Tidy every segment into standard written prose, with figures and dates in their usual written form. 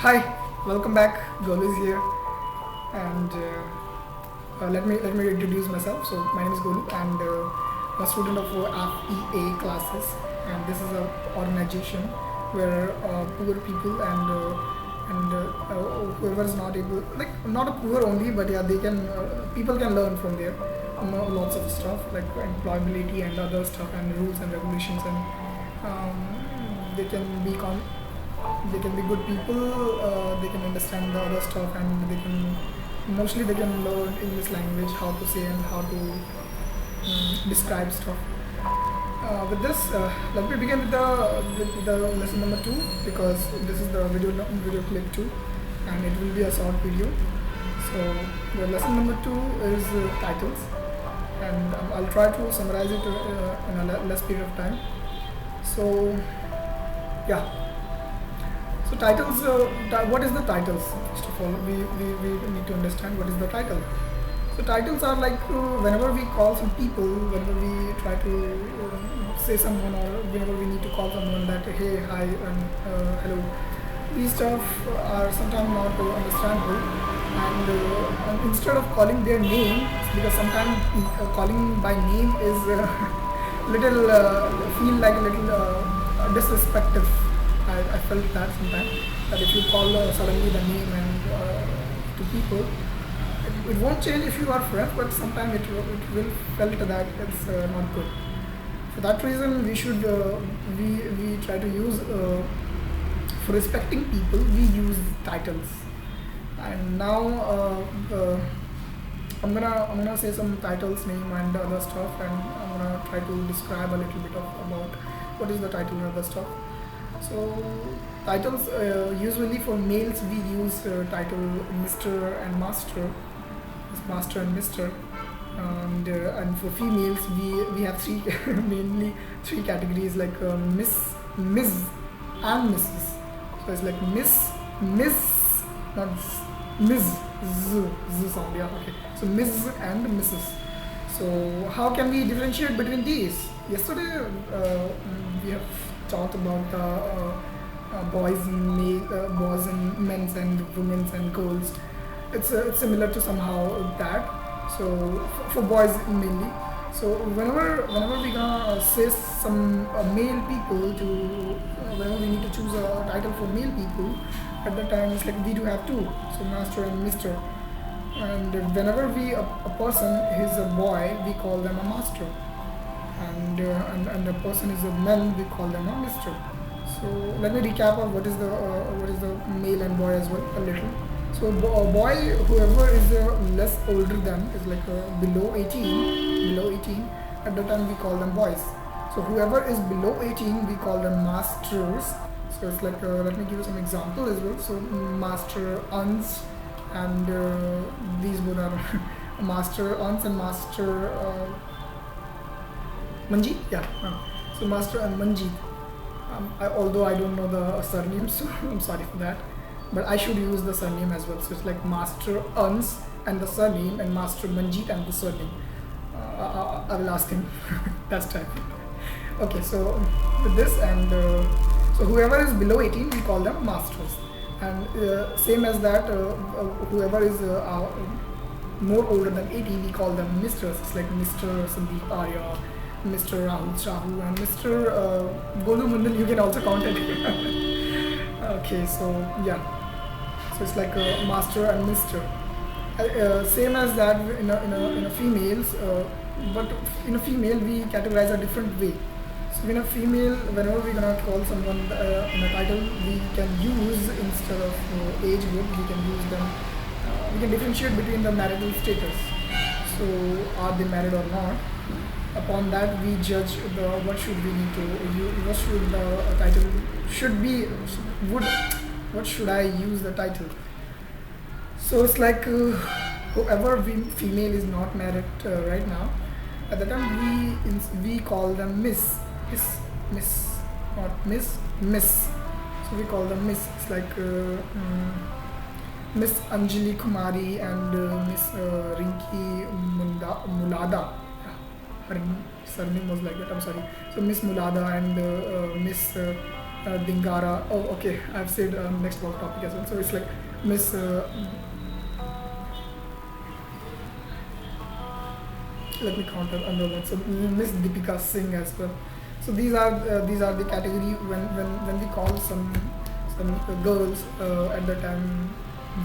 Hi, welcome back. Golu is here, and let me introduce myself. So my name is Golu, and I'm a student of FEA classes, and this is a organization where poor people and whoever is not able, like not a poor only, but yeah, they can people can learn from there. Lots of stuff like employability and other stuff and rules and regulations, and they can they can be good people. They can understand the other stuff, and they can learn English language, how to say and how to describe stuff. With this, let me begin with the lesson number two, because this is the video clip two, and it will be a short video. So the lesson number two is titles, and I'll try to summarize it in a less period of time. So yeah. So titles, what is the titles? First of all, we need to understand what is the title. So titles are like whenever we call some people, whenever we try to say someone, or whenever we need to call someone that hey, hi, and hello. These stuff are sometimes not understandable, and instead of calling their name, because sometimes calling by name is little feel like a little disrespectful. I felt that sometimes, that if you call suddenly the name and to people, it won't change if you are friends, but sometimes it will felt that it's not good. For that reason, we should we try to use for respecting people, we use titles. And now I'm gonna say some titles name and other stuff, and I'm gonna try to describe a little bit of about what is the title and other stuff. So titles, usually for males we use title Mr. and Master, Master and Mr. And for females we have three mainly three categories, like Miss, Ms, and Mrs. So it's like Miss, not Ms, Z sound, yeah, okay. So Ms and Mrs. So how can we differentiate between these? Yesterday we have talked about the boys and men's and women's and girls. It's similar to somehow that. So for boys mainly. So whenever we gonna say some male people to whenever we need to choose a title for male people, at the time it's like we do have two. So Master and Mister. And whenever a person is a boy, we call them a master, and a person is a man, we call them a Mister. So let me recap of what is the male and boy as well a little. So boy, whoever is less older than, is like below 18, at the time we call them boys. So whoever is below 18, we call them masters. So it's like let me give you some example as well. So master Ans, and these both are master Ans and master Manjeet, yeah. So Master and Manjeet. Although I don't know the surname, so I'm sorry for that. But I should use the surname as well. So it's like Master Uns and the surname, and Master Manjeet and the surname. I will ask him. That's time. Okay, so with this, and so whoever is below 18, we call them masters. And same as that, whoever is more older than 18, we call them misters. It's like Mr. Sandeep Arya, Mr. Rahul Shahu, and Mr. Golu Mundal, you can also count it. Okay, so yeah. So it's like Master and Mr. Same as that in a females, but in a female we categorize a different way. So in a female, whenever we're gonna call someone in a title, we can use, instead of age group, we can use them. We can differentiate between the marital status. So are they married or not? Upon that we judge what should we need to what should the title should be, what should I use the title. So it's like whoever female is not married right now, at the time we call them miss, not miss. So we call them miss. It's like Miss Anjali Kumari and Miss Rinki Mulada. Her surname was like that, I'm sorry. So Miss Mulada and Miss Dingara. Oh, okay. I've said next work topic as well. So it's like Miss. Let me count another one. So Miss Deepika Singh as well. So these are the category when we call some girls at the time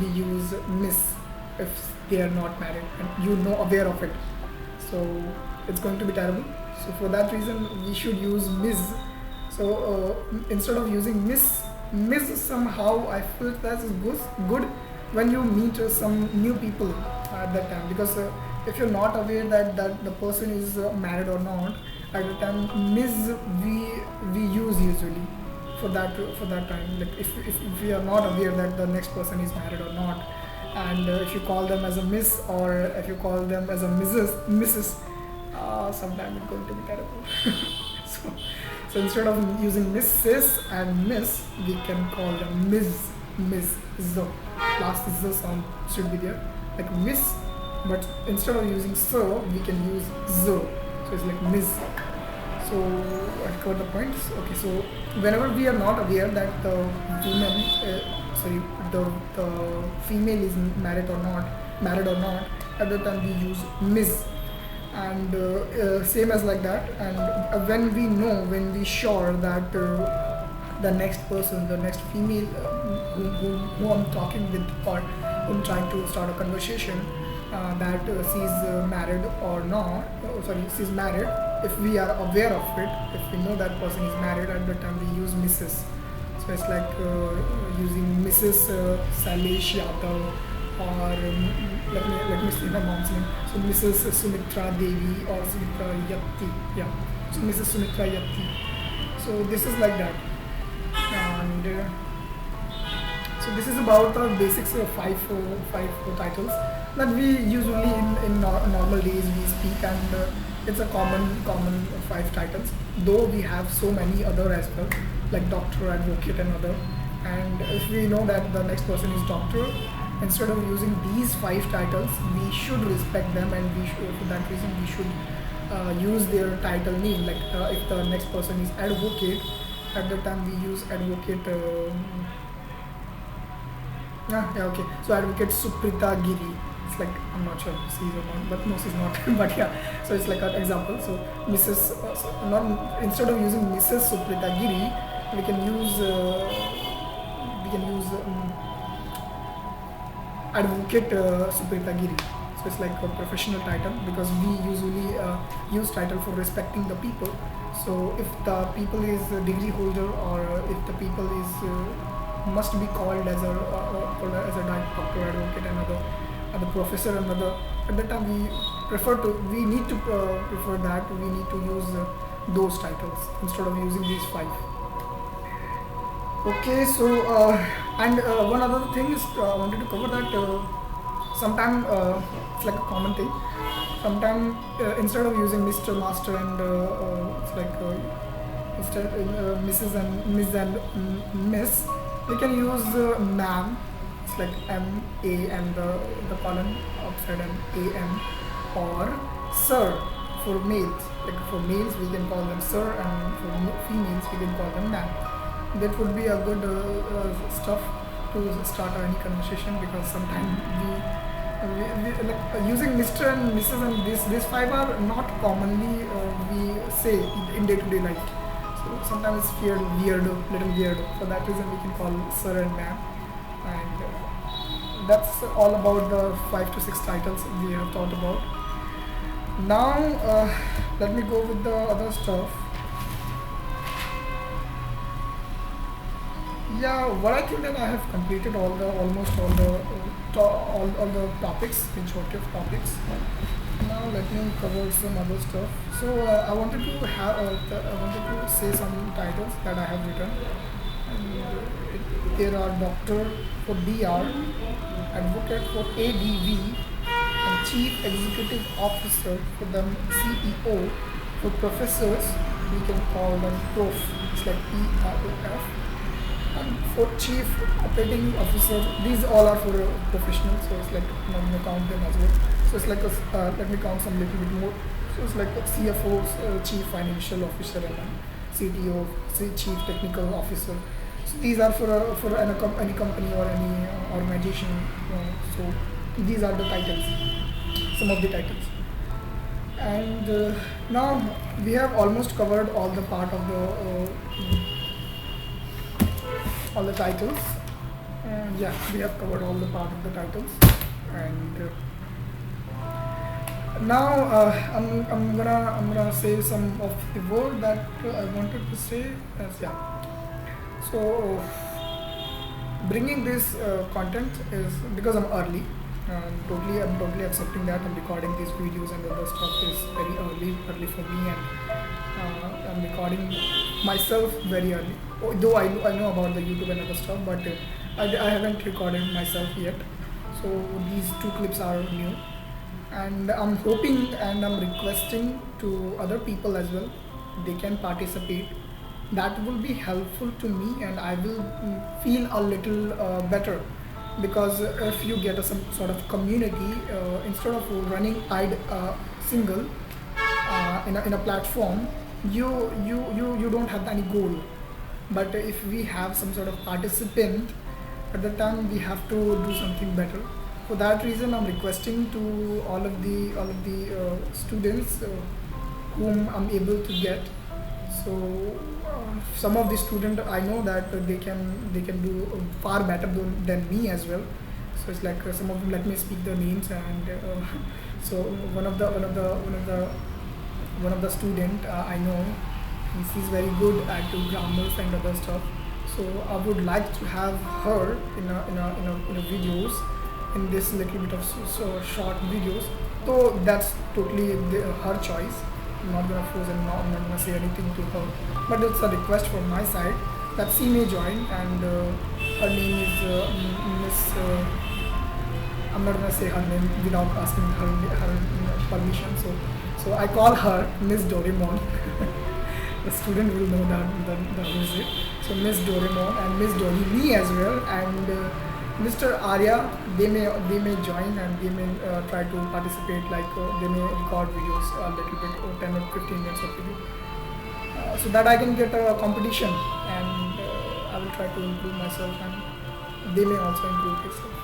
we use Miss if they are not married and aware of it. So it's going to be terrible. So for that reason we should use Ms. So instead of using Miss somehow I feel that's good when you meet some new people at that time, because if you're not aware that the person is married or not at the time, Ms. we use usually for that time. Like if we are not aware that the next person is married or not, and if you call them as a Miss or if you call them as a Mrs. Sometimes it's going to be terrible. so, so instead of using Mrs. and Miss, we can call them Ms. Z. Last Z sound should be there, like Miss, but instead of using Sir, we can use Z. So it's like Ms. So I covered the points. Okay, so whenever we are not aware that the woman, the female is married or not, at the time we use Ms. And same as like that. And when we sure that the next person, the next female who I'm talking with or who I'm trying to start a conversation, that she's married or not, she's married. If we are aware of it, if we know that person is married, at the time we use Mrs. So it's like using Mrs. Salesh Yadav, or let me say her mom's name. So Mrs. Sumitra Devi or Sumitra Yatti. Yeah. So Mrs. Sumitra Yatti. So this is like that. And so this is about the basics of five titles that we usually in normal days we speak, and it's a common 5 titles. Though we have so many other as well, like doctor, advocate, and other. And if we know that the next person is doctor, instead of using these 5 titles, we should respect them, and we should, for that reason, we should use their title name. Like if the next person is advocate, at the time we use advocate. Okay. So advocate Suprita Giri. It's like, I'm not sure if she's or not, but no, she's not. But yeah, so it's like an example. So Mrs. Instead of using Mrs. Suprita Giri, we can use advocate Suprita Giri. So it's like a professional title, because we usually use title for respecting the people. So if the people is a degree holder, or if the people is must be called as a doctor, advocate, and other professor, and other, at that time we need to prefer that we need to use those titles instead of using these 5. Okay, so and one other thing is I wanted to cover that sometime it's like a common thing. Sometimes instead of using Mr. Master and it's like instead Mrs. and Miss and Miss, we can use ma'am. It's like M-A and the colon upside and A-M, or sir for males. Like for males we can call them sir, and for females we can call them ma'am. That would be a good stuff to start any conversation, because sometimes we like, using Mr. and Mrs. and these 5 are not commonly we say in day-to-day life. So sometimes it's little weird. For that reason we can call sir and ma'am. And that's all about the 5 to 6 titles we have talked about. Now let me go with the other stuff. Yeah, what I think that I have completed almost all the topics, majority of topics. Now let me cover some other stuff. So I wanted to say some titles that I have written. And there are doctor for DR, advocate for ADV, and chief executive officer for the CEO. For professors, we can call them prof. It's like PROF. And for chief operating officer, these all are for professionals, so it's like I'm going to count them as well. So it's like let me count some little bit more. So it's like CFO, chief financial officer, and CTO, Chief Technical Officer. So these are for any company or any organization. So these are the titles, some of the titles. And now we have almost covered all the part of the all the titles. Yeah, we have covered all the part of the titles. And now I'm gonna say some of the word that I wanted to say. As yeah. So bringing this content is because I'm early. I'm totally accepting that I'm recording these videos and other stuff is very early for me, and I'm recording myself very early. Though I know about the YouTube and other stuff, but I haven't recorded myself yet. So these two clips are new, and I'm hoping and I'm requesting to other people as well. They can participate. That will be helpful to me, and I will feel a little better, because if you get some sort of community, instead of running single in a platform, you don't have any goal. But if we have some sort of participant, at the time we have to do something better. For that reason, I'm requesting to all of the students whom I'm able to get. So some of the students I know that they can do far better than me as well. So it's like some of them, let me speak their names. And so one of the student I know, she's very good at grammars and other stuff. So I would like to have her in a videos, in this little bit of short videos. So that's totally her choice. I'm not gonna force, and I'm not gonna say anything to her. But it's a request from my side that she may join, and her name is Miss. I'm not gonna say her name without asking her permission. So I call her Miss Doraemon. The student will know the music. So Miss Doraemon and Miss Doremi as well, and Mr. Arya, they may join, and they may try to participate. Like they may record videos a little bit, or 10 or 15 minutes of video, so that I can get a competition, and I will try to improve myself, and they may also improve themselves.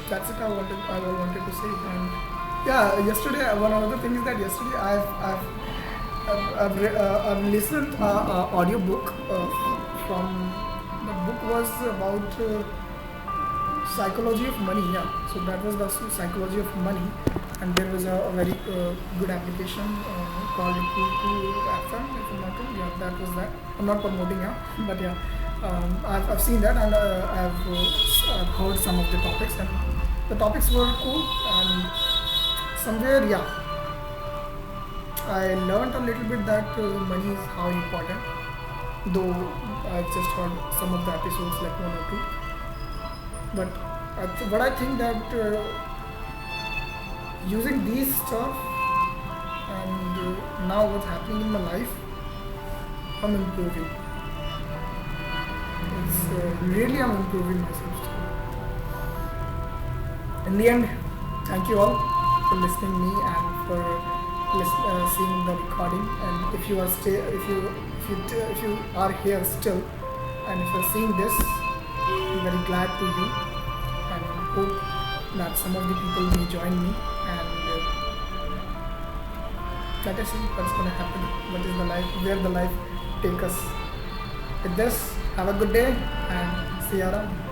That's it. I wanted to say. And yeah, yesterday one of the things is that yesterday I've listened audio book from. The book was about psychology of money. Yeah, so that was the psychology of money, and there was a very good application called no.2 FM, if I'm not wrong. Yeah, that was that. I'm not promoting, yeah, but yeah, I've seen that, and I've heard some of the topics, and the topics were cool. And somewhere, yeah, I learned a little bit that money is how important. Though I just heard some of the episodes, like one or two, but I think that using these stuff, and now what's happening in my life, I'm improving. It's really, I'm improving myself. In the end, thank you all for listening to me, and for seeing the recording. And if you are here still, and if you're seeing this, I'm very glad to you, and hope that some of the people may join me, and let us see what's going to happen, what is the life, where the life take us. With this, have a good day, and see you around.